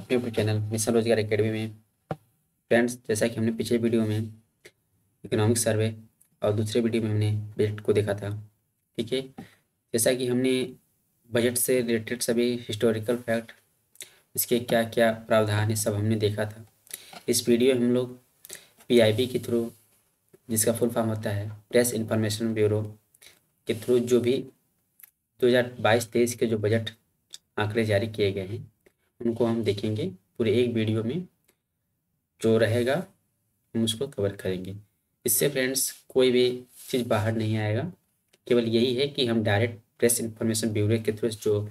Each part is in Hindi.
अपने यूट्यूब चैनल मिशन रोजगार एकेडमी में। फ्रेंड्स, जैसा कि हमने पिछले वीडियो में इकोनॉमिक सर्वे और दूसरे वीडियो में हमने बजट को देखा था, ठीक है। जैसा कि हमने बजट से रिलेटेड सभी हिस्टोरिकल फैक्ट, इसके क्या क्या प्रावधान है, सब हमने देखा था। इस वीडियो में हम लोग PIB के थ्रू, जिसका फुल फॉर्म होता है प्रेस इंफॉर्मेशन ब्यूरो के थ्रू, जो भी 2022-23 के जो बजट आंकड़े जारी किए गए हैं उनको हम देखेंगे। पूरे एक वीडियो में जो रहेगा हम उसको कवर करेंगे। इससे फ्रेंड्स कोई भी चीज़ बाहर नहीं आएगा, केवल यही है कि हम डायरेक्ट प्रेस इंफॉर्मेशन ब्यूरो के थ्रू जो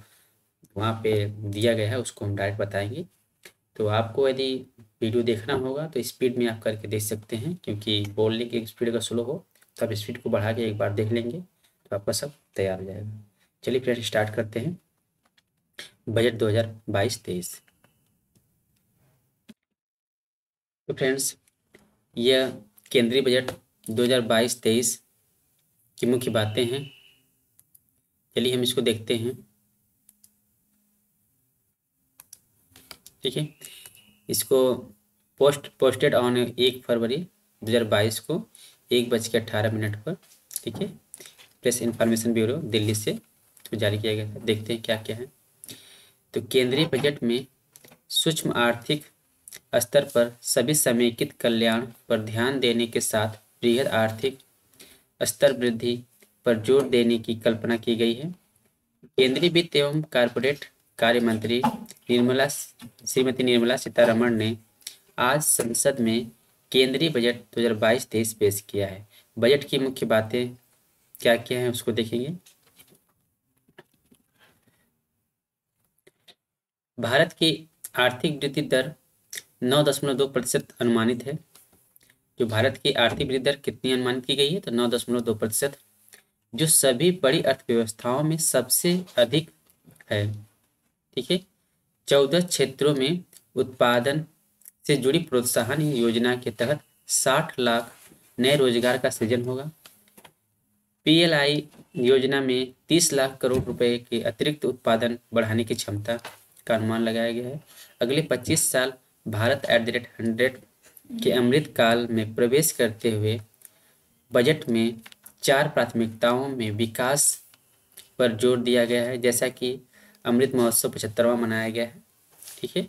वहाँ पे दिया गया है उसको हम डायरेक्ट बताएंगे। तो आपको यदि वीडियो देखना होगा तो स्पीड में आप करके देख सकते हैं, क्योंकि बोलने की स्पीड अगर स्लो हो तो आप स्पीड को बढ़ा के एक बार देख लेंगे तो आपका सब तैयार हो जाएगा। चलिए फ्रेंड्स, स्टार्ट करते हैं बजट 2022-23। तो फ्रेंड्स, यह केंद्रीय बजट 2022-23 की मुख्य बातें हैं। चलिए हम इसको देखते हैं, ठीक है। इसको पोस्टेड ऑन 1 फरवरी 2022 को 1:18 पर, ठीक है। प्रेस इंफॉर्मेशन ब्यूरो दिल्ली से तो जारी किया गया है। देखते हैं क्या क्या है। तो केंद्रीय बजट में सूक्ष्म आर्थिक स्तर पर सभी समेकित कल्याण पर ध्यान देने के साथ बृहद आर्थिक स्तर वृद्धि पर जोर देने की कल्पना की गई है। केंद्रीय वित्त एवं कॉर्पोरेट कार्य मंत्री श्रीमती निर्मला सीतारमण ने आज संसद में केंद्रीय बजट 2022-23 पेश किया है। बजट की मुख्य बातें क्या क्या हैं उसको देखेंगे। भारत की आर्थिक वृद्धि दर 9.2% अनुमानित है। जो भारत की आर्थिक वृद्धि दर कितनी अनुमानित की गई है, तो 9.2%, जो सभी बड़ी अर्थव्यवस्थाओं में सबसे अधिक है, ठीक है। 14 क्षेत्रों में उत्पादन से जुड़ी प्रोत्साहन योजना के तहत 60 लाख नए रोजगार का सृजन होगा। PLI योजना में 30 लाख करोड़ रुपए के अतिरिक्त उत्पादन बढ़ाने की क्षमता का अनुमान लगाया गया है। अगले 25 साल भारत @100 के अमृत काल में प्रवेश करते हुए बजट में 4 प्राथमिकताओं में विकास पर जोर दिया गया है, जैसा कि अमृत महोत्सव 75वां मनाया गया है, ठीक है।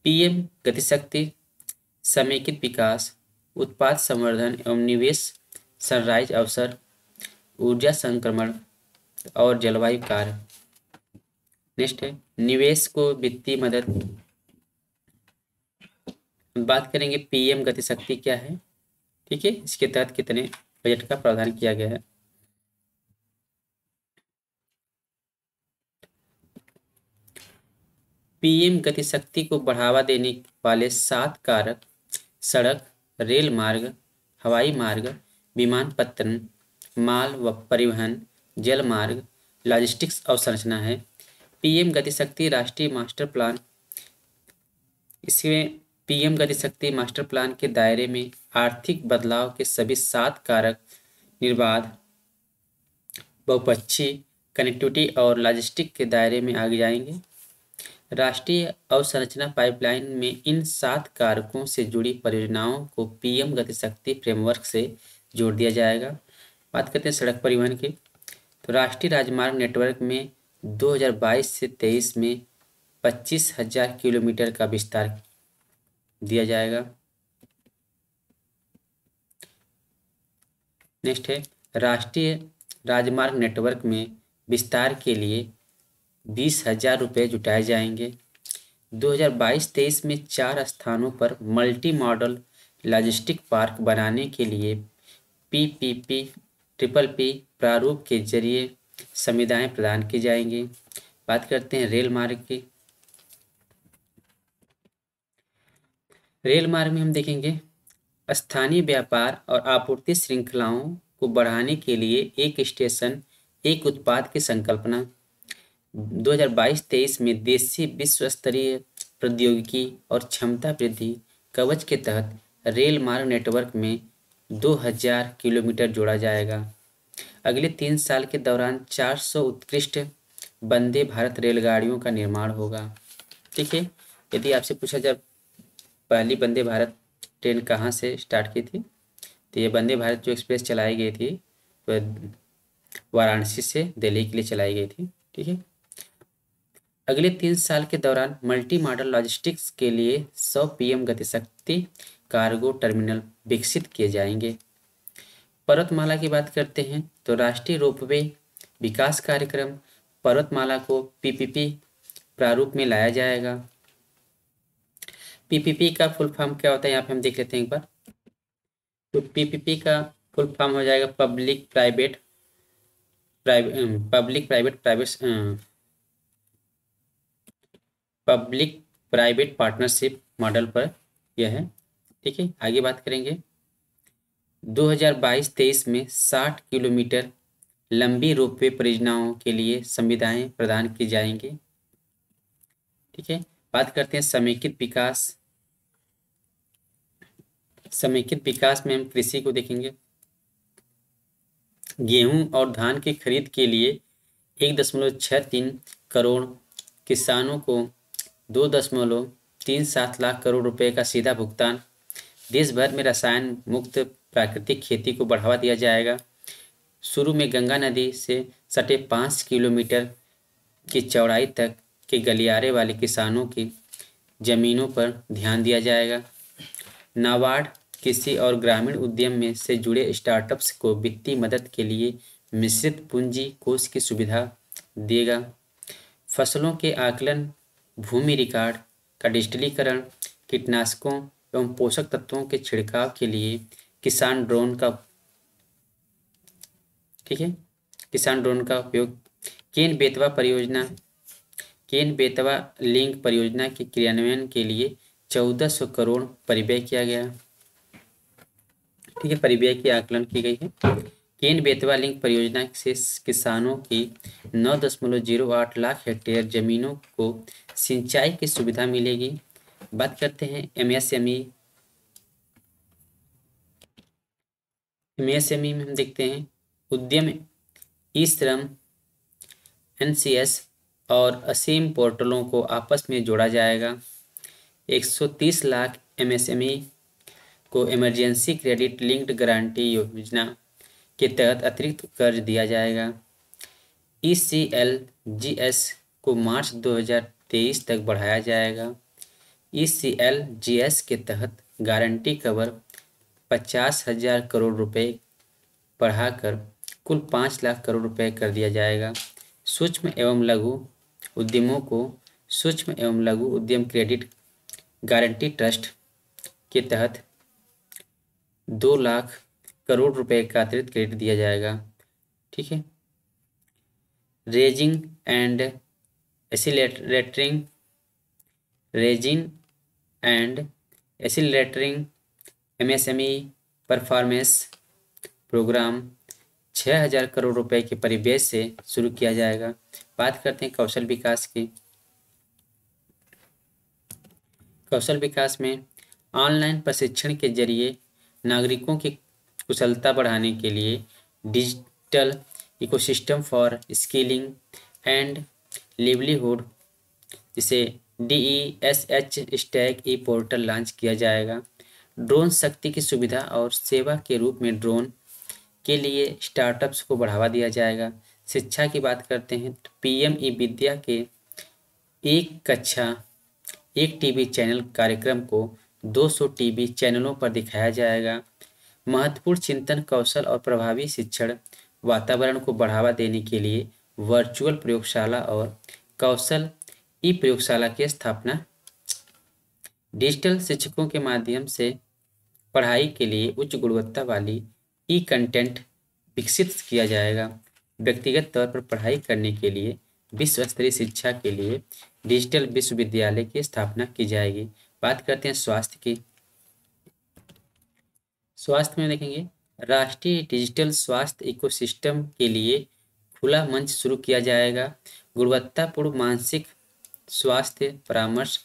PM गतिशक्ति, समेकित विकास, उत्पाद संवर्धन एवं निवेश, सनराइज अवसर, ऊर्जा संक्रमण और जलवायु कार्य। नेक्स्ट है निवेश को वित्तीय मदद। बात करेंगे PM गतिशक्ति क्या है, ठीक है, इसके तहत कितने बजट का प्रावधान किया गया है। PM गतिशक्ति को बढ़ावा देने वाले 7 कारक सड़क, रेल मार्ग, हवाई मार्ग, विमानपत्तन, माल व परिवहन, जल मार्ग, लॉजिस्टिक्स अवसंरचना है। PM गतिशक्ति राष्ट्रीय मास्टर प्लान, इसमें PM गतिशक्ति मास्टर प्लान के दायरे में आर्थिक बदलाव के सभी 7 कारक निर्बाध, बहुपक्षीय, कनेक्टिविटी और लॉजिस्टिक के दायरे में आ जाएंगे। राष्ट्रीय अवसंरचना पाइपलाइन में इन 7 कारकों से जुड़ी परियोजनाओं को PM गतिशक्ति फ्रेमवर्क से जोड़ दिया जाएगा। बात करते हैं सड़क परिवहन की, तो राष्ट्रीय राजमार्ग नेटवर्क में 2022 से 23 में 25,000 किलोमीटर का विस्तार दिया जाएगा। नेक्स्ट है राष्ट्रीय राजमार्ग नेटवर्क में विस्तार के लिए 20,000 रुपये जुटाए जाएंगे। 2022-23 में 4 स्थानों पर मल्टी मॉडल लॉजिस्टिक पार्क बनाने के लिए PPP प्रारूप के जरिए सुविधाएं प्रदान की जाएंगी। बात करते हैं रेल मार्ग की। रेल मार्ग में हम देखेंगे स्थानीय व्यापार और आपूर्ति श्रृंखलाओं को बढ़ाने के लिए एक स्टेशन एक उत्पाद की संकल्पना। 2022-23 में देशी विश्व स्तरीय प्रौद्योगिकी और क्षमता वृद्धि कवच के तहत रेल मार्ग नेटवर्क में 2000 किलोमीटर जोड़ा जाएगा। अगले 3 साल के दौरान 400 उत्कृष्ट वंदे भारत रेलगाड़ियों का निर्माण होगा, ठीक है। यदि आपसे पूछा जाए पहली वंदे भारत ट्रेन कहाँ से स्टार्ट की थी, तो ये वंदे भारत जो एक्सप्रेस चलाई गई थी वह वाराणसी से दिल्ली के लिए चलाई गई थी। ठीक है। अगले 3 साल के दौरान मल्टी मॉडल लॉजिस्टिक्स के लिए 100 पीएम गतिशक्ति कार्गो टर्मिनल विकसित किए जाएंगे। पर्वतमाला की बात करते हैं तो राष्ट्रीय रोपवे विकास कार्यक्रम पर्वतमाला को पीपीपी प्रारूप में लाया जाएगा। पीपीपी का फुल फॉर्म क्या होता है, यहाँ पे हम देख लेते हैं एक बार। तो पीपीपी का फुल फॉर्म हो जाएगा पब्लिक प्राइवेट पार्टनरशिप मॉडल पर यह है। ठीक है। आगे बात करेंगे 2022-23 में 60 किलोमीटर लंबी रोपवे परियोजनाओं के लिए सुविधाएं प्रदान की जाएंगी। ठीक है। बात करते हैं समेकित विकास में हम कृषि को देखेंगे। गेहूं और धान की खरीद के लिए 1.63 करोड़ किसानों को 2.37 लाख करोड़ रुपए का सीधा भुगतान। देश भर में रसायन मुक्त प्राकृतिक खेती को बढ़ावा दिया जाएगा। शुरू में गंगा नदी से सटे 5 किलोमीटर की चौड़ाई तक के गलियारे वाले किसानों की जमीनों पर ध्यान दिया जाएगा। नाबार्ड कृषि और ग्रामीण उद्यम में से जुड़े स्टार्टअप्स को वित्तीय मदद के लिए मिश्रित पूंजी कोष की सुविधा देगा। फसलों के आकलन, भूमि रिकॉर्ड का डिजिटलीकरण, कीटनाशकों एवं पोषक तत्वों के छिड़काव के लिए किसान ड्रोन का उपयोग। केन बेतवा लिंक परियोजना के क्रियान्वयन के लिए 1400 करोड़ परिव्यय किया गया। ठीक है। परिव्यय की आकलन की गई है। केन बेतवा लिंक परियोजना से किसानों की 9.08 लाख हेक्टेयर जमीनों को सिंचाई की सुविधा मिलेगी। बात करते हैं एमएसएमई में हम देखते हैं उद्यम, ई श्रम, एनसीएस और असीम पोर्टलों को आपस में जोड़ा जाएगा। 130 लाख एमएसएमई को इमरजेंसी क्रेडिट लिंक्ड गारंटी योजना के तहत अतिरिक्त कर्ज दिया जाएगा। ईसीएलजीएस को मार्च 2023 तक बढ़ाया जाएगा। ईसीएलजीएस के तहत गारंटी कवर 50,000 करोड़ रुपए बढ़ाकर कुल 5 लाख करोड़ रुपए कर दिया जाएगा। सूक्ष्म एवं लघु उद्यमों को सूक्ष्म एवं लघु उद्यम क्रेडिट गारंटी ट्रस्ट के तहत 2 लाख करोड़ रुपए का अतिरिक्त क्रेडिट दिया जाएगा। ठीक है। Raising and accelerating MSME performance programme 6,000 crore रुपए के परिव्यय से शुरू किया जाएगा। बात करते हैं कौशल विकास की। कौशल विकास में ऑनलाइन प्रशिक्षण के जरिए नागरिकों की कुशलता बढ़ाने के लिए digital ecosystem for skilling and livelihood, जिसे DESH स्टैक ई पोर्टल लॉन्च किया जाएगा। ड्रोन शक्ति की सुविधा और सेवा के रूप में ड्रोन के लिए स्टार्टअप्स को बढ़ावा दिया जाएगा। शिक्षा की बात करते हैं तो PM ई विद्या के एक कक्षा 1 टीवी चैनल कार्यक्रम को 200 टीवी चैनलों पर दिखाया जाएगा। महत्वपूर्ण चिंतन, कौशल और प्रभावी शिक्षण वातावरण को बढ़ावा देने के लिए वर्चुअल प्रयोगशाला और कौशल ई प्रयोगशाला की स्थापना। डिजिटल शिक्षकों के माध्यम से पढ़ाई के लिए उच्च गुणवत्ता वाली ई कंटेंट विकसित किया जाएगा। व्यक्तिगत तौर पर पढ़ाई करने के लिए विश्व स्तरीय शिक्षा के लिए डिजिटल विश्वविद्यालय की स्थापना की जाएगी। बात करते हैं स्वास्थ्य की। स्वास्थ्य में देखेंगे राष्ट्रीय डिजिटल स्वास्थ्य इकोसिस्टम के लिए खुला मंच शुरू किया जाएगा। गुणवत्तापूर्ण मानसिक स्वास्थ्य परामर्श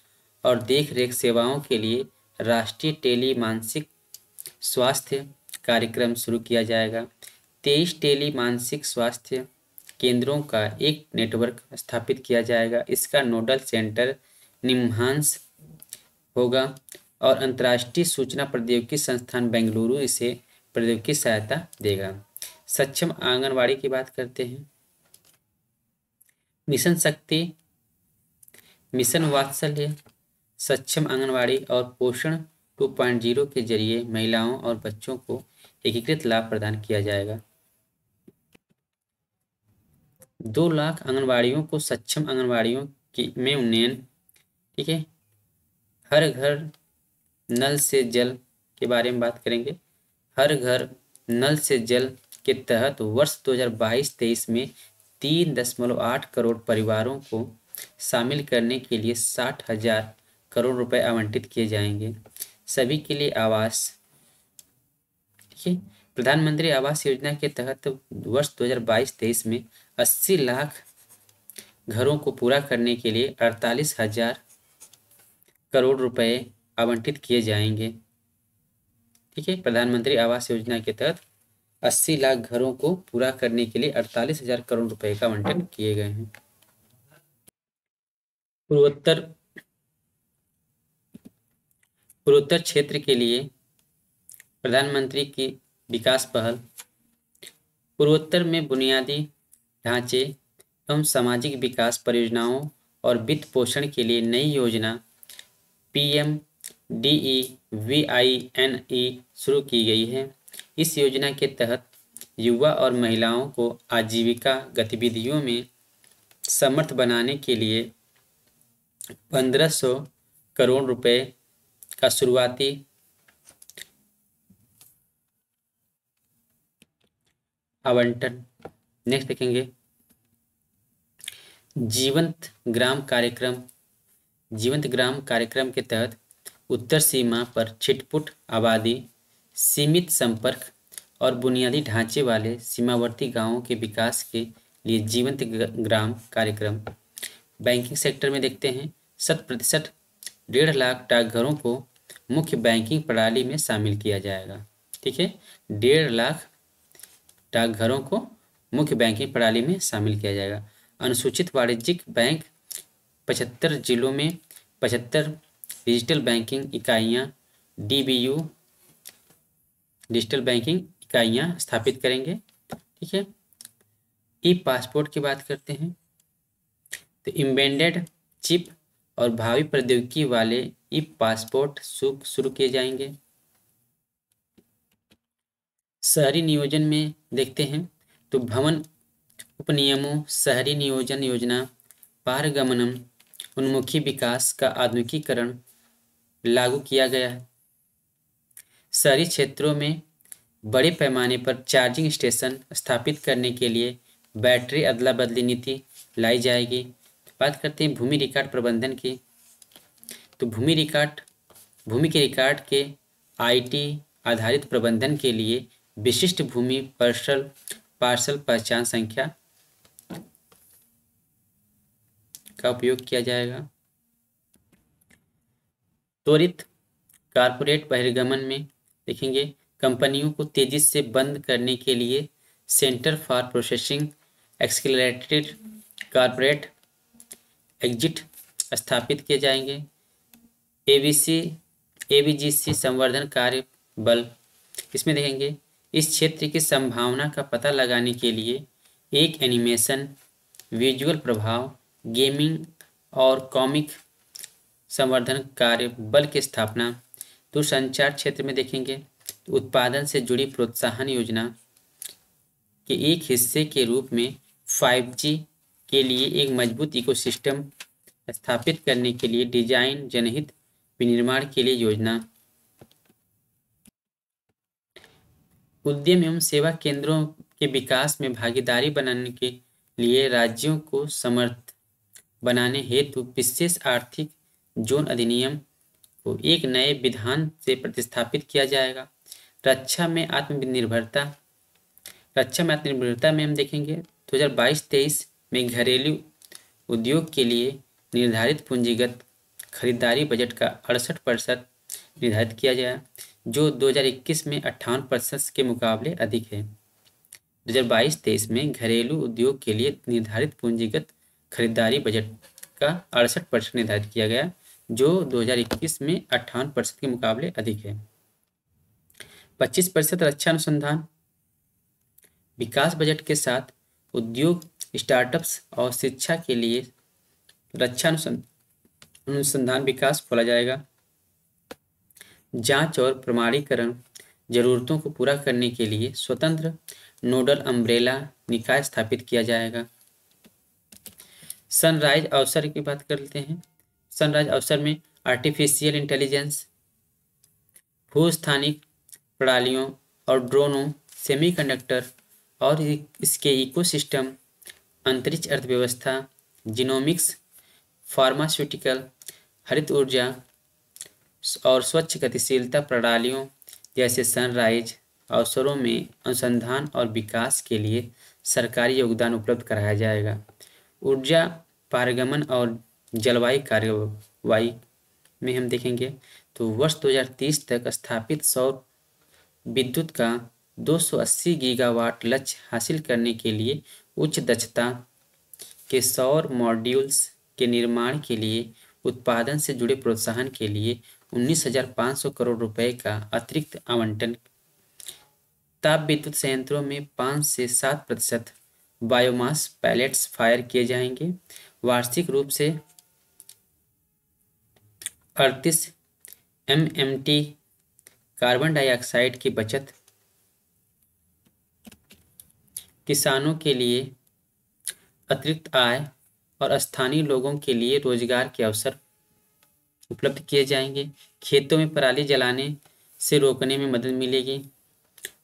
और देखरेख सेवाओं के लिए राष्ट्रीय टेली मानसिक स्वास्थ्य कार्यक्रम शुरू किया जाएगा। 23 टेली मानसिक स्वास्थ्य केंद्रों का एक नेटवर्क स्थापित किया जाएगा। इसका नोडल सेंटर निम्हांस होगा और अंतर्राष्ट्रीय सूचना प्रौद्योगिकी संस्थान बेंगलुरु इसे प्रौद्योगिकी सहायता देगा। सक्षम आंगनवाड़ी की बात करते हैं। मिशन शक्ति, मिशन वात्सल्य, सक्षम आंगनवाड़ी और पोषण 2.0 के जरिए महिलाओं और बच्चों को एकीकृत लाभ प्रदान किया जाएगा। 2 लाख आंगनवाड़ियों को सक्षम आंगनवाड़ियों में उन्नयन, ठीक है। हर घर नल से जल के बारे में बात करेंगे। हर घर नल से जल के तहत वर्ष 2022-23 में 3.8 करोड़ परिवारों को शामिल करने के लिए 60,000 करोड़ रुपए आवंटित किए जाएंगे। सभी के लिए आवास, ठीक है। प्रधानमंत्री आवास योजना के तहत वर्ष 2022-23 में 80 लाख घरों को पूरा करने के लिए 48,000 करोड़ रुपए आवंटित किए जाएंगे, ठीक है। प्रधानमंत्री आवास योजना के तहत 80 लाख घरों को पूरा करने के लिए 48,000 करोड़ रुपए का आवंटन किए गए हैं। पूर्वोत्तर क्षेत्र के लिए प्रधानमंत्री की विकास पहल। पूर्वोत्तर में बुनियादी ढांचे एवं सामाजिक विकास परियोजनाओं और वित्त पोषण के लिए नई योजना PMDEVINE शुरू की गई है। इस योजना के तहत युवा और महिलाओं को आजीविका गतिविधियों में समर्थ बनाने के लिए 1500 करोड़ रुपए का शुरुआती आवंटन। नेक्स्ट देखेंगे जीवंत ग्राम कार्यक्रम। जीवंत ग्राम कार्यक्रम के तहत उत्तर सीमा पर छिटपुट आबादी, सीमित संपर्क और बुनियादी ढांचे वाले सीमावर्ती गांवों के विकास के लिए जीवंत ग्राम कार्यक्रम। बैंकिंग सेक्टर में देखते हैं 100% 1.5 लाख डाकघरों को मुख्य बैंकिंग प्रणाली में शामिल किया जाएगा, ठीक है। 1.5 लाख डाकघरों को मुख्य बैंकिंग प्रणाली में शामिल किया जाएगा। अनुसूचित वाणिज्यिक बैंक 75 जिलों में 75 डिजिटल बैंकिंग इकाइयाँ DBU डिजिटल बैंकिंग इकाइयाँ स्थापित करेंगे, ठीक है। ई पासपोर्ट की बात करते हैं तो एम्बेडेड चिप और भावी प्रौद्योगिकी वाले ई पासपोर्ट शुरू किए जाएंगे। शहरी नियोजन में देखते हैं तो भवन उपनियमों, शहरी नियोजन योजना, पारगमनम, उन्मुखी विकास का आधुनिकीकरण लागू किया गया है। शहरी क्षेत्रों में बड़े पैमाने पर चार्जिंग स्टेशन स्थापित करने के लिए बैटरी अदला बदली नीति लाई जाएगी। बात करते हैं भूमि रिकॉर्ड प्रबंधन की तो भूमि के रिकॉर्ड के IT आधारित प्रबंधन के लिए विशिष्ट भूमि पार्सल पहचान संख्या का उपयोग किया जाएगा। त्वरित कारपोरेट बहिर्गमन में देखेंगे कंपनियों को तेजी से बंद करने के लिए centre for processing accelerated corporate exit स्थापित किए जाएंगे। ABGC संवर्धन कार्य बल, इसमें देखेंगे इस क्षेत्र की संभावना का पता लगाने के लिए एक एनिमेशन, विजुअल प्रभाव, गेमिंग और कॉमिक संवर्धन कार्य बल की स्थापना। दूरसंचार क्षेत्र में देखेंगे तो उत्पादन से जुड़ी प्रोत्साहन योजना के एक हिस्से के रूप में 5G के लिए एक मजबूत इकोसिस्टम स्थापित करने के लिए डिजाइन जनहित विनिर्माण के लिए योजना। उद्यम एवं सेवा केंद्रों के विकास में भागीदारी बनाने के लिए राज्यों को समर्थ बनाने हेतु विशेष आर्थिक जोन अधिनियम को एक नए विधान से प्रतिस्थापित किया जाएगा। रक्षा में आत्मनिर्भरता में हम देखेंगे 2022-23 में घरेलू उद्योग के लिए निर्धारित पूंजीगत खरीदारी बजट का 68% निर्धारित किया गया, जो 2021 में 58% के मुकाबले अधिक है। 2022-23 में घरेलू उद्योग के लिए निर्धारित पूंजीगत खरीदारी बजट का 68% निर्धारित किया गया, जो 2021 में 58% के मुकाबले अधिक है। 25% रक्षा अनुसंधान। विकास बजट के साथ उद्योग, स्टार्टअप्स और शिक्षा के लिए रक्षा अनुसंधान विकास खोला जाएगा। जांच और प्रमाणीकरण जरूरतों को पूरा करने के लिए स्वतंत्र नोडल अम्ब्रेला निकाय स्थापित किया जाएगा। सनराइज अवसर की बात कर लेते हैं। सनराइज अवसर में आर्टिफिशियल इंटेलिजेंस, भूस्थानिक प्रणालियों और ड्रोनों, सेमीकंडक्टर और इसके इकोसिस्टम, अंतरिक्ष अर्थव्यवस्था, जिनोमिक्स, फार्मास्यूटिकल, हरित ऊर्जा और स्वच्छ गतिशीलता प्रणालियों जैसे सनराइज अवसरों में अनुसंधान और विकास के लिए सरकारी योगदान उपलब्ध कराया जाएगा। ऊर्जा पारगमन और जलवायु कार्रवाई में हम देखेंगे तो वर्ष 2030 तक स्थापित सौर विद्युत का 280 गीगावाट लक्ष्य हासिल करने के लिए उच्च दक्षता के सौर मॉड्यूल्स के निर्माण के लिए उत्पादन से जुड़े प्रोत्साहन के लिए 19,500 करोड़ रुपए का अतिरिक्त आवंटन। ताप विद्युत संयंत्रों में 5 से 7% बायोमास पैलेट्स फायर किए जाएंगे। वार्षिक रूप से 38 MMT कार्बन डाइऑक्साइड की बचत। किसानों के लिए अतिरिक्त आय और स्थानीय लोगों के लिए रोजगार के अवसर उपलब्ध किए जाएंगे। खेतों में पराली जलाने से रोकने में मदद मिलेगी।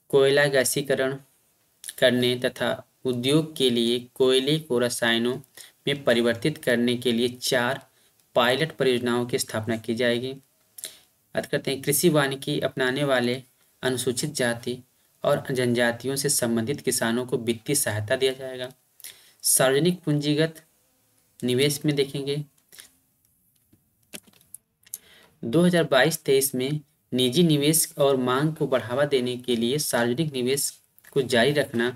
कोयला गैसीकरण करने तथा उद्योग के लिए कोयले को रसायनों में परिवर्तित करने के लिए 4 पायलट परियोजनाओं की स्थापना की जाएगी। बात करते हैं कृषि वानिकी अपनाने वाले अनुसूचित जाति और जनजातियों से संबंधित किसानों को वित्तीय सहायता दिया जाएगा। सार्वजनिक पूंजीगत निवेश में देखेंगे 2022-23 में निजी निवेश और मांग को बढ़ावा देने के लिए सार्वजनिक निवेश को जारी रखना।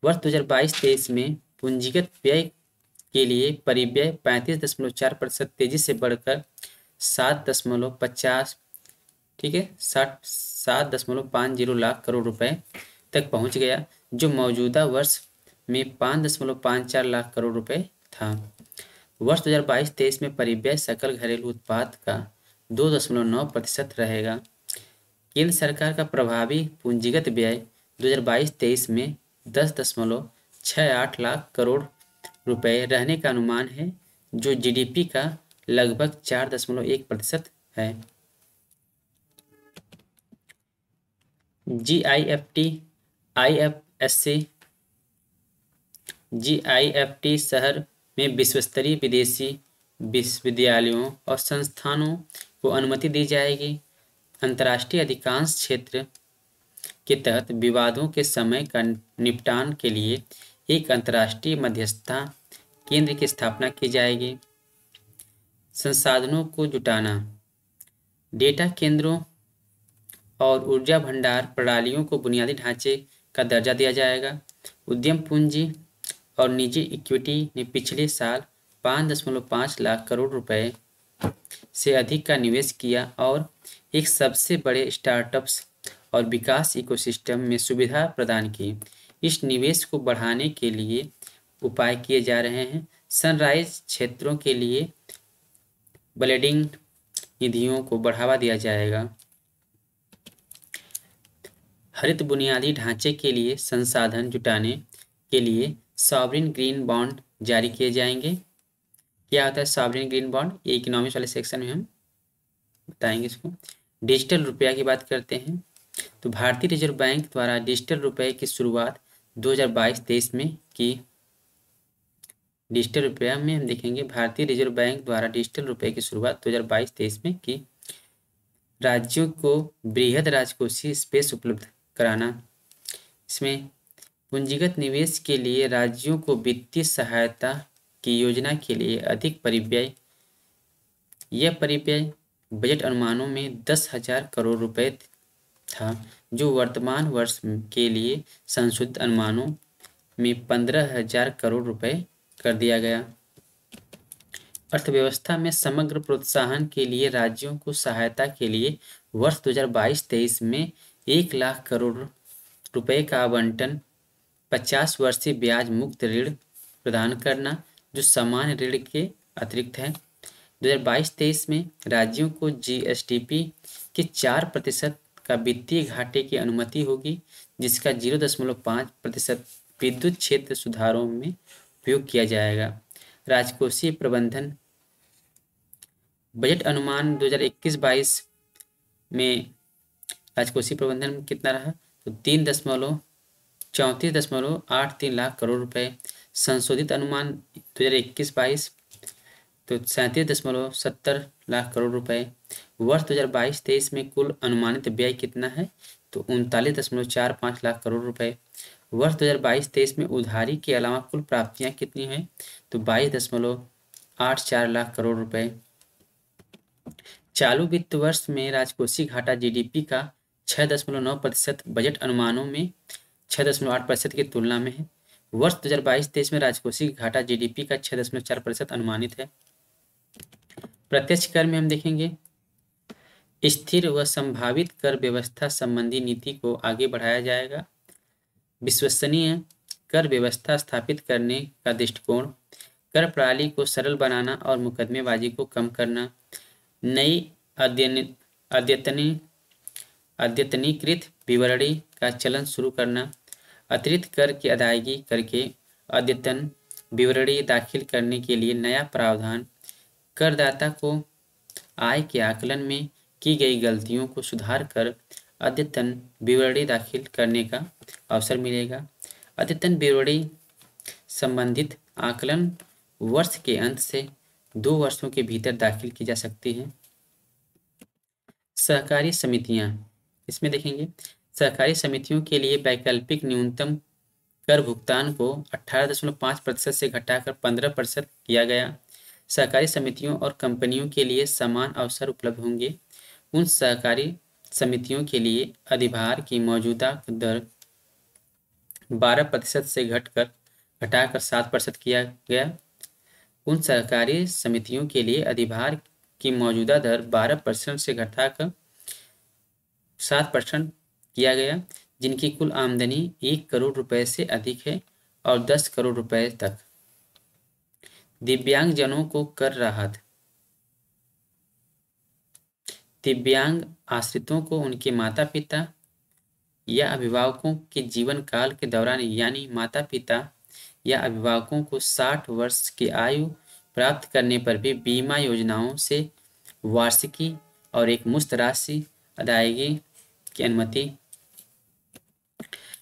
वर्ष 2022-23 में पूंजीगत व्यय के लिए परिव्यय 35.4% तेजी से बढ़कर 7.50 ठीक है 7.50 लाख करोड़ रुपए तक पहुंच गया, जो मौजूदा वर्ष में 5.54 लाख करोड़ रुपए था। वर्ष 2022-23 में परिव्यय सकल घरेलू उत्पाद का 2.9% रहेगा। केंद्र सरकार का प्रभावी पूंजीगत व्यय 2022-23 में 10.68 लाख करोड़ रुपए रहने का अनुमान है, जो जीडीपी का लगभग 4.1% है। जीआईएफटी शहर में विश्वस्तरीय विदेशी विश्वविद्यालयों और संस्थानों को अनुमति दी जाएगी। अंतर्राष्ट्रीय अधिकांश क्षेत्र के तहत विवादों के समय का निपटान के लिए एक अंतर्राष्ट्रीय मध्यस्थता केंद्र की स्थापना की जाएगी। संसाधनों को जुटाना, डेटा केंद्रों और ऊर्जा भंडार प्रणालियों को बुनियादी ढांचे का दर्जा दिया जाएगा। उद्यम पूंजी और निजी इक्विटी ने पिछले साल 5.5 लाख करोड़ रुपए से अधिक का निवेश किया और एक सबसे बड़े स्टार्टअप्स और विकास इकोसिस्टम में सुविधा प्रदान की। इस निवेश को बढ़ाने के लिए उपाय किए जा रहे हैं। सनराइज क्षेत्रों के लिए ब्लेंडिंग निधियों को बढ़ावा दिया जाएगा। हरित बुनियादी ढांचे के लिए संसाधन जुटाने के लिए सॉवरिन ग्रीन बॉन्ड जारी किए जाएंगे। क्या होता है सॉवरिन ग्रीन बॉन्ड, ये इकोनॉमिक्स वाले सेक्शन में हम बताएंगे इसको। डिजिटल रुपया की बात करते हैं तो भारतीय रिजर्व बैंक द्वारा डिजिटल रुपये की शुरुआत 2022-23 में की। डिजिटल रुपया में हम देखेंगे भारतीय रिजर्व बैंक द्वारा डिजिटल रुपये की शुरुआत 2022-23 में की। राज्यों को बृहद राजकोषीय स्पेस उपलब्ध कराना। इसमें पूंजीगत निवेश के लिए राज्यों को वित्तीय सहायता की योजना के लिए अधिक परिव्यय। यह परिव्यय बजट अनुमानों में 10,000 करोड़ रुपए था, जो वर्तमान वर्ष के लिए संशोधित अनुमानों में 15,000 करोड़ रुपए कर दिया गया। अर्थव्यवस्था में समग्र प्रोत्साहन के लिए राज्यों को सहायता के लिए वर्ष 2022-23 में 1 लाख करोड़ रुपए का आवंटन, 50 वर्षीय ब्याज मुक्त ऋण प्रदान करना जो सामान्य ऋण के अतिरिक्त है। 2022-23 में राज्यों को जीएसडीपी के 4% का वित्तीय घाटे की अनुमति होगी, जिसका 0.5% विद्युत क्षेत्र सुधारों में उपयोग किया जाएगा। राजकोषीय प्रबंधन बजट अनुमान 2021-22 में राजकोषीय प्रबंधन कितना रहा, तो 34.83 लाख करोड़ रुपए। संशोधित अनुमान 2021-22 तो 37.70 लाख करोड़ रुपए। वर्ष 2022-23 में कुल अनुमानित व्यय कितना है, तो 39.45 लाख करोड़ रुपए। वर्ष 2022-23 में उधारी के अलावा कुल प्राप्तियां कितनी हैं, तो 22.84 लाख करोड़ रुपए। चालू वित्त वर्ष में राजकोषीय घाटा जीडीपी का 6.9% बजट अनुमानों में 6.8% की तुलना में है। वर्ष 2022-23 में राजकोषीय घाटा जीडीपी का 6.4% अनुमानित है। प्रत्यक्ष कर में हम देखेंगे स्थिर व संभावित कर व्यवस्था संबंधी नीति को आगे बढ़ाया जाएगा। विश्वसनीय कर व्यवस्था स्थापित करने का दृष्टिकोण, कर प्रणाली को सरल बनाना और मुकदमेबाजी को कम करना, नई अद्यतनीकृत विवरणी का चलन शुरू करना, अतिरिक्त कर की अदायगी करके अद्यतन विवरणी दाखिल करने के लिए नया प्रावधान, करदाता को आय के आकलन में की गई गलतियों को सुधार कर अद्यतन विवरणी दाखिल करने का अवसर मिलेगा। अद्यतन विवरणी संबंधित आकलन वर्ष के अंत से 2 वर्षों के भीतर दाखिल की जा सकती है। सहकारी समितियां, इसमें देखेंगे सहकारी समितियों के लिए वैकल्पिक न्यूनतम कर भुगतान को 18.5% से घटाकर 15% किया गया। सहकारी समितियों और कंपनियों के लिए समान अवसर उपलब्ध होंगे। उन सहकारी समितियों के लिए अधिभार की मौजूदा दर 12% से घटाकर 7% किया गया। उन सहकारी समितियों के लिए अधिभार की मौजूदा दर 12% से घटाकर 7% किया गया, जिनकी कुल आमदनी 1 करोड़ रुपए से अधिक है और 10 करोड़ रुपए तक। दिव्यांगजनों को कर राहत, दिव्यांग आश्रितों को उनके माता पिता या अभिभावकों के जीवन काल के दौरान, यानी माता पिता या अभिभावकों को 60 वर्ष की आयु प्राप्त करने पर भी बीमा योजनाओं से वार्षिकी और एक मुश्त राशि अदायगी की अनुमति।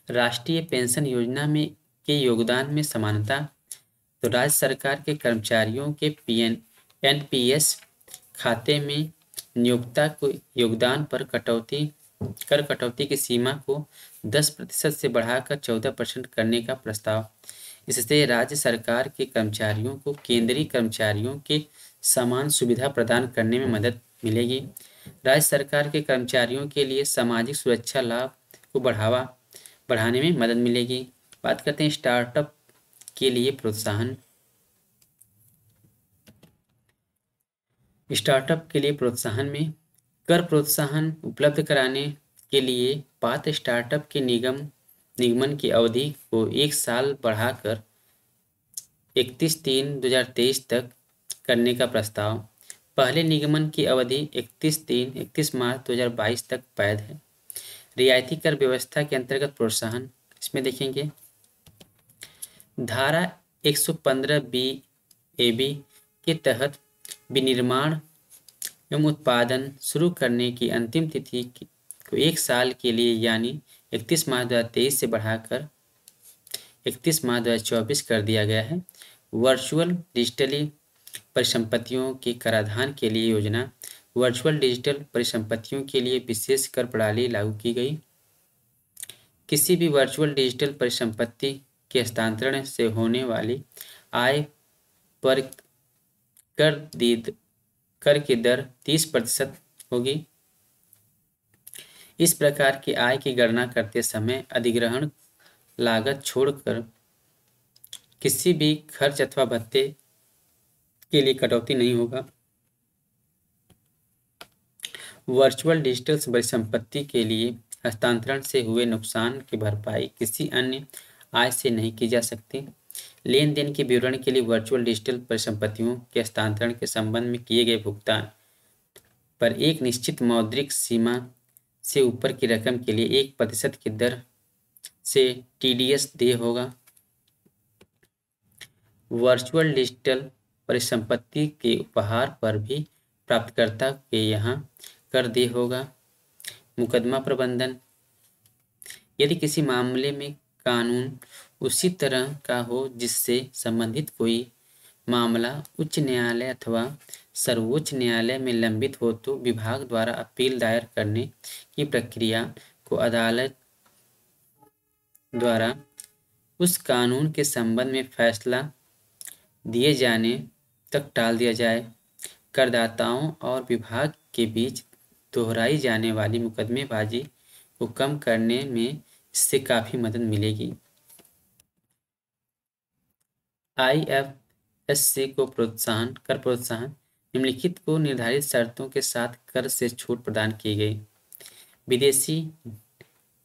राष्ट्रीय पेंशन योजना में के योगदान में समानता, तो राज्य सरकार के कर्मचारियों के एनपीएस खाते में नियोक्ता को योगदान पर कटौती की सीमा को 10% से बढ़ाकर 14% करने का प्रस्ताव। इससे राज्य सरकार के कर्मचारियों को केंद्रीय कर्मचारियों के समान सुविधा प्रदान करने में मदद मिलेगी। राज्य सरकार के कर्मचारियों के लिए सामाजिक सुरक्षा लाभ को बढ़ाने में मदद मिलेगी। बात करते हैं स्टार्टअप के लिए प्रोत्साहन। स्टार्टअप के लिए प्रोत्साहन में कर प्रोत्साहन उपलब्ध कराने के लिए पात्र स्टार्टअप के निगमन की अवधि को 1 साल बढ़ाकर 31/3/2023 तक करने का प्रस्ताव। पहले निगमन की अवधि 31 मार्च 2022 तक वैध है। रियायती कर व्यवस्था के अंतर्गत प्रोत्साहन, इसमें देखेंगे धारा 115 BAB के तहत विनिर्माण एवं उत्पादन शुरू करने की अंतिम तिथि को 1 साल के लिए यानी 31 मार्च 2023 से बढ़ाकर 31 मार्च 2024 कर दिया गया है। वर्चुअल डिजिटली परिसंपत्तियों के कराधान के लिए योजना, वर्चुअल डिजिटल परिसंपत्तियों के लिए विशेष कर प्रणाली लागू की गई। किसी भी वर्चुअल डिजिटल परिसंपत्ति के हस्तांतरण से होने वाली आय पर कर की दर 30% होगी। इस प्रकार की आय की गणना करते समय अधिग्रहण लागत छोड़कर किसी भी खर्च अथवा भत्ते के लिए कटौती नहीं होगा। वर्चुअल डिजिटल परिसंपत्ति के लिए हस्तांतरण से हुए नुकसान की भरपाई किसी अन्य आय से नहीं की जा सकती। लेन देन के विवरण के लिए वर्चुअल डिजिटल परिसंपत्तियों के हस्तांतरण के संबंध में किए गए भुगतान पर एक निश्चित मौद्रिक सीमा से ऊपर की रकम के लिए 1% की दर से TDS देय होगा। वर्चुअल डिजिटल परिसंपत्ति के उपहार पर भी प्राप्तकर्ता के यहाँ कर देय होगा। मुकदमा प्रबंधन, यदि किसी मामले में कानून उसी तरह का हो जिससे संबंधित कोई मामला उच्च न्यायालय अथवा सर्वोच्च न्यायालय में लंबित हो तो विभाग द्वारा अपील दायर करने की प्रक्रिया को अदालत द्वारा उस कानून के संबंध में फैसला दिए जाने तक टाल दिया जाए। करदाताओं और विभाग के बीच दोहराई जाने वाली मुकदमेबाजी को कम करने में इससे काफ़ी मदद मिलेगी। IFSC को कर प्रोत्साहन निम्नलिखित को निर्धारित शर्तों के साथ कर से छूट प्रदान की गई। विदेशी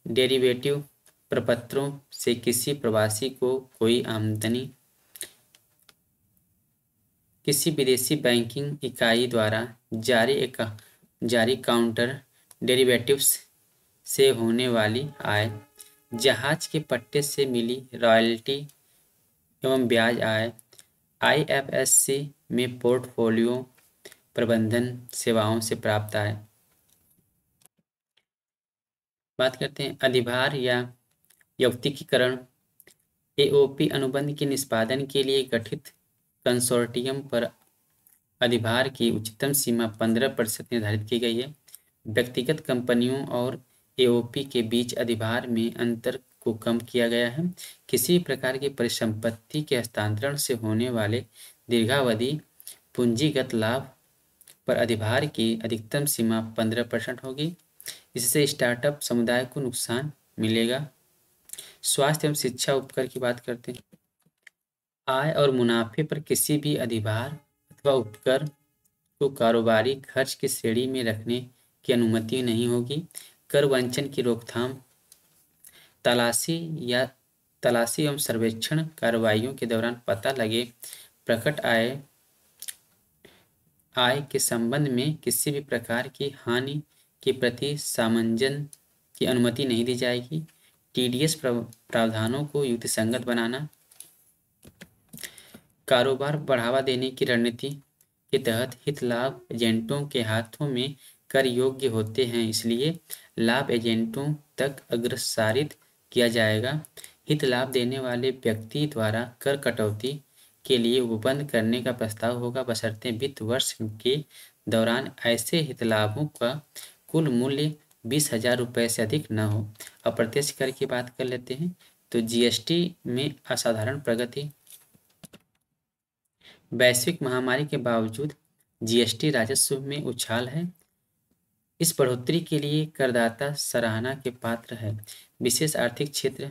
डेरिवेटिव प्रपत्रों से किसी प्रवासी को कोई आमदनी किसी विदेशी बैंकिंग इकाई द्वारा जारी काउंटर डेरिवेटिव्स से होने वाली आय, जहाज के पट्टे से मिली रॉयल्टी एवं ब्याज आय, IFSC में पोर्टफोलियो प्रबंधन सेवाओं से प्राप्त आय। बात करते हैं अधिभार या यौक्तिकीकरण। AOP अनुबंध के निष्पादन के लिए गठित कंसोर्टियम पर अधिभार की उच्चतम सीमा 15% निर्धारित की गई है। व्यक्तिगत कंपनियों और AOP के बीच अधिभार में अंतर को कम किया गया है। किसी प्रकार की परिसंपत्ति के हस्तांतरण से होने वाले दीर्घावधि पूंजीगत लाभ पर अधिभार की अधिकतम सीमा 15% होगी। इससे स्टार्टअप समुदाय को नुकसान मिलेगा। स्वास्थ्य एवं शिक्षा उपकर की बात करते हैं। आय और मुनाफे पर किसी भी अधिभार अथवा उपकर को कारोबारी खर्च की श्रेणी में रखने की अनुमति नहीं होगी। कर वंचन की रोकथाम, तलाशी एवं सर्वेक्षण कार्रवाइयों के दौरान पता लगे प्रकट आय के संबंध में किसी भी प्रकार की हानि के प्रति सामंजन की अनुमति नहीं दी जाएगी। TDS प्रावधानों को युक्तिसंगत बनाना, कारोबार बढ़ावा देने की रणनीति के तहत हित लाभ एजेंटों के हाथों में कर योग्य होते हैं, इसलिए लाभ एजेंटों तक अग्रसारित किया जाएगा। हित लाभ देने वाले व्यक्ति द्वारा कर कटौती के लिए उपबंध करने का प्रस्ताव होगा, बशर्ते वित्त वर्ष के दौरान ऐसे हित लाभों का कुल मूल्य 20,000 रुपये से अधिक न हो। अप्रत्यक्ष कर की बात कर लेते हैं तो GST में असाधारण प्रगति। वैश्विक महामारी के बावजूद GST राजस्व में उछाल है। इस बढ़ोतरी के लिए करदाता सराहना के पात्र है। विशेष आर्थिक क्षेत्र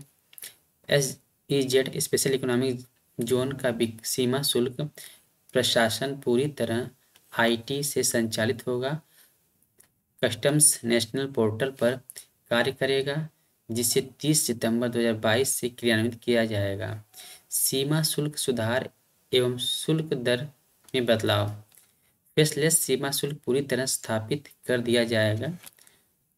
SEZ स्पेशल इकोनॉमिक जोन का सीमा शुल्क प्रशासन पूरी तरह IT से संचालित होगा। कस्टम्स नेशनल पोर्टल पर कार्य करेगा, जिसे 30 सितंबर 2022 से क्रियान्वित किया जाएगा। सीमा शुल्क सुधार एवं शुल्क दर में बदलाव। फेसलेस सीमा शुल्क पूरी तरह स्थापित कर दिया जाएगा।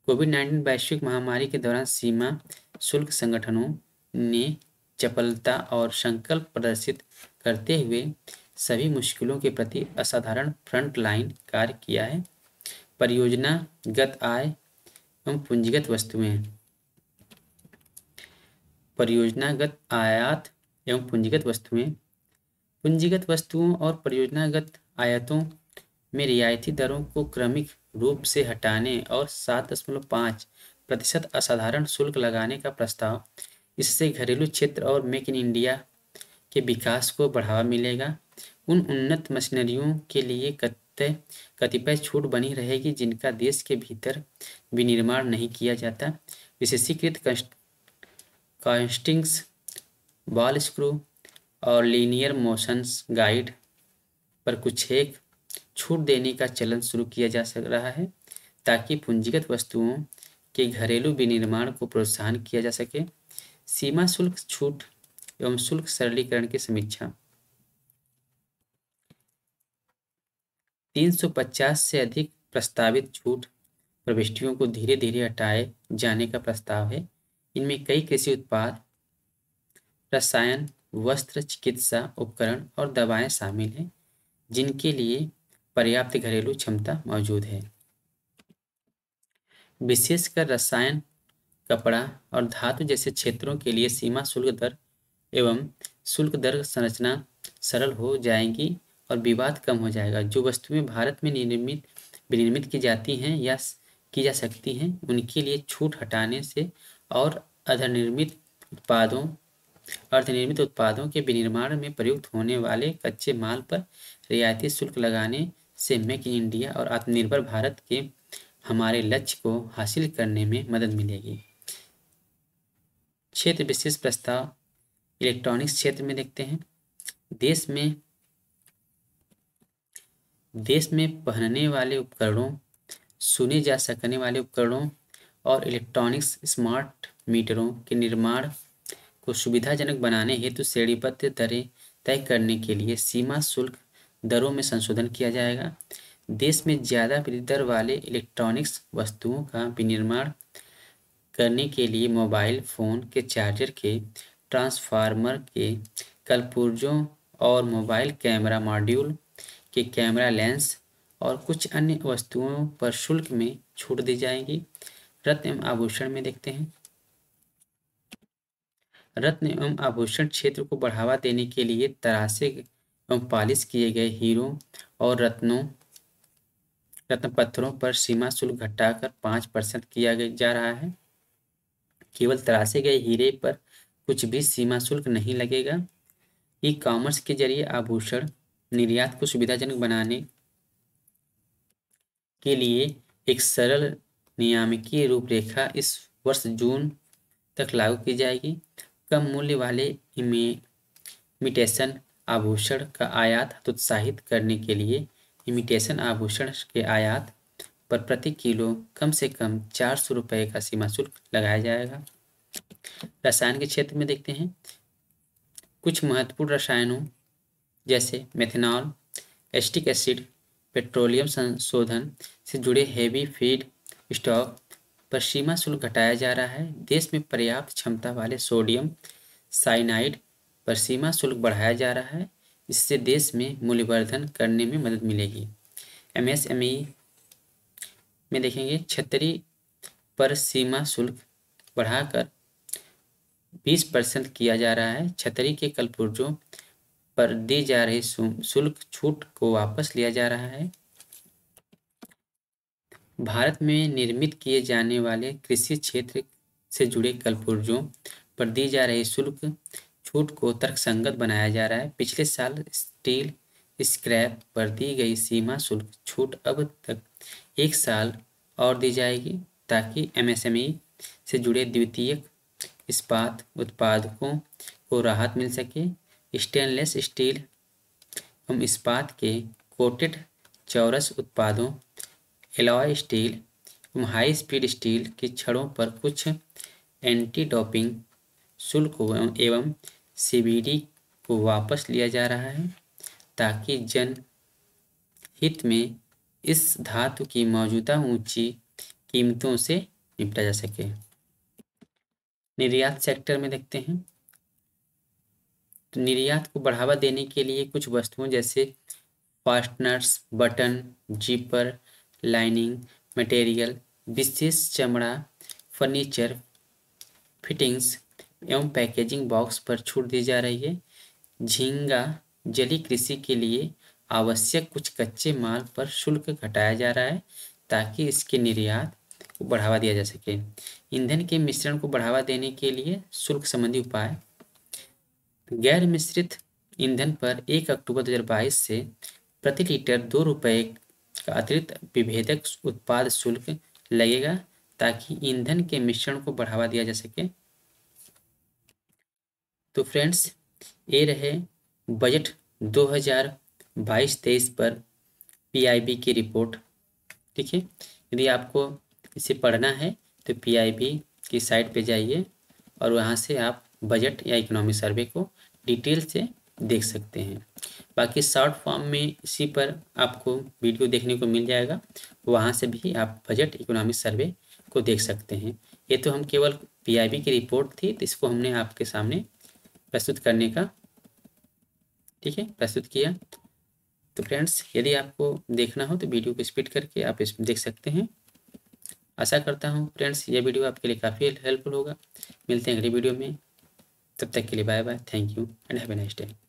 कोविड-19 वैश्विक महामारी के दौरान सीमा शुल्क संगठनों ने चपलता और संकल्प प्रदर्शित करते हुए सभी मुश्किलों के प्रति असाधारण फ्रंट लाइन कार्य किया है। परियोजनागत आय एवं पूंजीगत वस्तुएं। परियोजनागत आयात एवं पूंजीगत वस्तुएं। पूंजीगत वस्तुओं और परियोजनागत आयातों में रियायती दरों को क्रमिक रूप से हटाने और 7.5% असाधारण शुल्क लगाने का प्रस्ताव। इससे घरेलू क्षेत्र और मेक इन इंडिया के विकास को बढ़ावा मिलेगा। उन उन्नत मशीनरियों के लिए कतिपय छूट बनी रहेगी जिनका देश के भीतर विनिर्माण नहीं किया जाता। विशेषीकृत कास्टिंग्स, बॉल स्क्रू और लीनियर मोशंस गाइड पर कुछ एक छूट देने का चलन शुरू किया जा सक रहा है ताकि पूंजीगत वस्तुओं के घरेलू विनिर्माण को प्रोत्साहन किया जा सके। सीमा शुल्क छूट एवं शुल्क सरलीकरण की समीक्षा। 350 से अधिक प्रस्तावित छूट प्रविष्टियों को धीरे धीरे हटाए जाने का प्रस्ताव है। इनमें कई कृषि उत्पाद, रसायन, वस्त्र, चिकित्सा उपकरण और दवाएं शामिल हैं, जिनके लिए पर्याप्त घरेलू क्षमता मौजूद है। विशेषकर रसायन, कपड़ा और धातु जैसे क्षेत्रों के लिए सीमा शुल्क दर एवं शुल्क दर संरचना सरल हो जाएगी और विवाद कम हो जाएगा। जो वस्तुएं भारत में विनिर्मित की जाती हैं या की जा सकती हैं, उनके लिए छूट हटाने से और अर्धनिर्मित उत्पादों के विनिर्माण में प्रयुक्त होने वाले कच्चे माल पर रियायती शुल्क लगाने से मेक इन इंडिया और आत्मनिर्भर भारत के हमारे लक्ष्य को हासिल करने में मदद मिलेगी। क्षेत्र विशेष प्रस्ताव इलेक्ट्रॉनिक्स क्षेत्र में देखते हैं। देश में पहनने वाले उपकरणों, सुने जा सकने वाले उपकरणों और इलेक्ट्रॉनिक्स स्मार्ट मीटरों के निर्माण को सुविधाजनक बनाने हेतु श्रेणीबद्ध दरें तय करने के लिए सीमा शुल्क दरों में संशोधन किया जाएगा। देश में ज़्यादा वृद्धि दर वाले इलेक्ट्रॉनिक्स वस्तुओं का विनिर्माण करने के लिए मोबाइल फ़ोन के चार्जर के, ट्रांसफार्मर के कलपुर्जों और मोबाइल कैमरा मॉड्यूल के कैमरा लेंस और कुछ अन्य वस्तुओं पर शुल्क में छूट दी जाएगी। रत्न एवं आभूषण में देखते हैं। रत्न एवं आभूषण क्षेत्र को बढ़ावा देने के लिए तरासे एवं पालिश किए गए हीरों और रत्न पत्थरों पर सीमा शुल्क घटाकर 5% किया जा रहा है। केवल तरासे गए हीरे पर कुछ भी सीमा शुल्क नहीं लगेगा। ई कॉमर्स के जरिए आभूषण निर्यात को सुविधाजनक बनाने के लिए एक सरल नियामकीय रूपरेखा इस वर्ष जून तक लागू की जाएगी। कम मूल्य वाले इमिटेशन आभूषण का आयात हतोत्साहित करने के लिए इमिटेशन आभूषण के आयात पर प्रति किलो कम से कम 400 रुपये का सीमा शुल्क लगाया जाएगा। रसायन के क्षेत्र में देखते हैं। कुछ महत्वपूर्ण रसायनों जैसे मेथनॉल, एसिटिक एसिड, पेट्रोलियम संशोधन से जुड़े हेवी फीड स्टॉक पर सीमा शुल्क घटाया जा रहा है। देश में पर्याप्त क्षमता वाले सोडियम साइनाइड पर सीमा शुल्क बढ़ाया जा रहा है। इससे देश में मूल्यवर्धन करने में मदद मिलेगी। MSME में देखेंगे, छतरी पर सीमा शुल्क बढ़ाकर 20% किया जा रहा है। छतरी के कलपुर्जों पर दी जा रही शुल्क छूट को वापस लिया जा रहा है। भारत में निर्मित किए जाने वाले कृषि क्षेत्र से जुड़े कलपुर्जों पर दी जा रही शुल्क छूट को तर्कसंगत बनाया जा रहा है। पिछले साल स्टील स्क्रैप पर दी गई सीमा शुल्क छूट अब तक 1 साल और दी जाएगी ताकि MSME से जुड़े द्वितीयक इस्पात उत्पादकों को राहत मिल सके। स्टेनलेस स्टील एवं इस्पात के कोटेड चौरस उत्पादों, एलॉय स्टील एवं हाई स्पीड स्टील की छड़ों पर कुछ एंटी डोपिंग शुल्क एवं CVD को वापस लिया जा रहा है ताकि जनहित में इस धातु की मौजूदा ऊंची कीमतों से निपटा जा सके। निर्यात सेक्टर में देखते हैं। तो निर्यात को बढ़ावा देने के लिए कुछ वस्तुओं जैसे fasteners, button, zipper, lining material, विशेष चमड़ा, फर्नीचर, फिटिंग्स एवं पैकेजिंग बॉक्स पर छूट दी जा रही है। झींगा जलीय कृषि के लिए आवश्यक कुछ कच्चे माल पर शुल्क घटाया जा रहा है ताकि इसके निर्यात को बढ़ावा दिया जा सके। ईंधन के मिश्रण को बढ़ावा देने के लिए शुल्क संबंधी उपाय। गैर मिश्रित ईंधन पर 1 अक्टूबर 2022 से प्रति लीटर 2 रुपये का अतिरिक्त विभेदक उत्पाद शुल्क लगेगा ताकि ईंधन के मिश्रण को बढ़ावा दिया जा सके। तो फ्रेंड्स, ये रहे बजट 2022 22-23 पर PIB की रिपोर्ट। ठीक है, यदि आपको इसे पढ़ना है तो PIB की साइट पे जाइए और वहाँ से आप बजट या इकोनॉमी सर्वे को डिटेल से देख सकते हैं। बाकी शॉर्ट फॉर्म में इसी पर आपको वीडियो देखने को मिल जाएगा, वहाँ से भी आप बजट इकोनॉमी सर्वे को देख सकते हैं। ये तो हम केवल PIB की रिपोर्ट थी, तो इसको हमने आपके सामने प्रस्तुत करने का, ठीक है, प्रस्तुत किया। तो फ्रेंड्स, यदि आपको देखना हो तो वीडियो को स्पीड करके आप इसमें देख सकते हैं। आशा करता हूँ फ्रेंड्स ये वीडियो आपके लिए काफ़ी हेल्पफुल होगा। मिलते हैं अगली वीडियो में, तब तक के लिए bye bye, thank you and have a nice day.